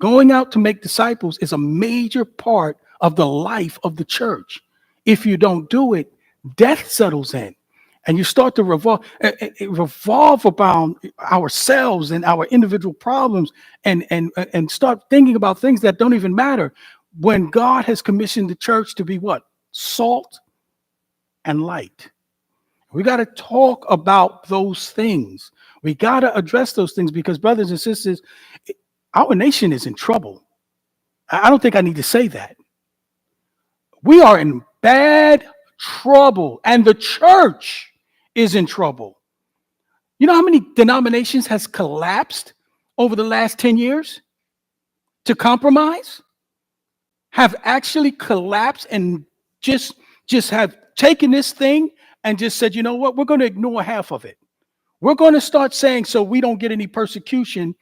Going out to make disciples is a major part of the life of the church. If you don't do it, death settles in. And you start to revolve around ourselves and our individual problems, and start thinking about things that don't even matter, when God has commissioned the church to be what? Salt and light. We got to talk about those things. We got to address those things, because, brothers and sisters, our nation is in trouble. I don't think I need to say that. We are in bad trouble, and the church is in trouble. You know how many denominations has collapsed over the last 10 years to compromise? Have actually collapsed and just have taken this thing and just said, you know what, we're going to ignore half of it. We're going to start saying, so we don't get any persecution,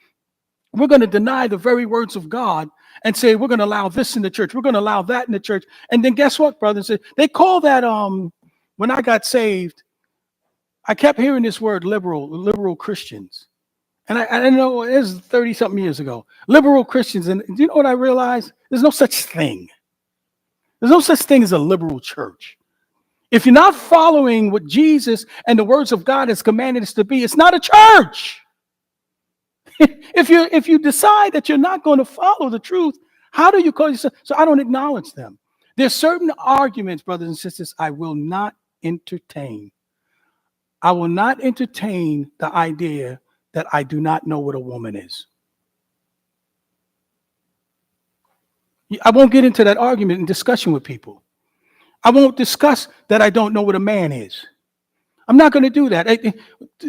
we're going to deny the very words of God and say, we're going to allow this in the church, we're going to allow that in the church. And then guess what, brothers? They call that, when I got saved, I kept hearing this word, liberal Christians. And I know it was 30 something years ago, liberal Christians. And do you know what I realized? There's no such thing. There's no such thing as a liberal church. If you're not following what Jesus and the words of God has commanded us to be, it's not a church. If you decide that you're not going to follow the truth, how do you call yourself? So I don't acknowledge them. There's certain arguments, brothers and sisters, I will not entertain. I will not entertain the idea that I do not know what a woman is. I won't get into that argument and discussion with people. I won't discuss that I don't know what a man is. I'm not going to do that.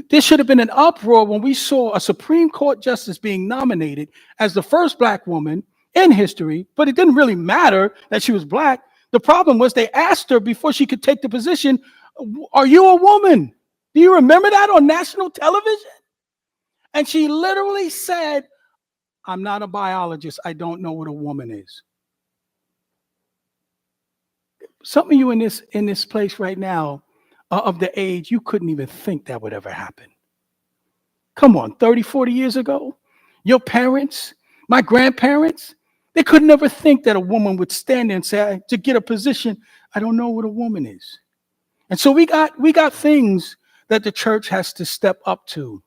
There should have been an uproar when we saw a Supreme Court justice being nominated as the first black woman in history, but it didn't really matter that she was black. The problem was they asked her before she could take the position, are you a woman? Do you remember that on national television? And she literally said, I'm not a biologist. I don't know what a woman is. Some of you in this place right now are of the age you couldn't even think that would ever happen. Come on, 30, 40 years ago, your parents, my grandparents, they could never think that a woman would stand there and say, to get a position, I don't know what a woman is. And so we got things that the church has to step up to.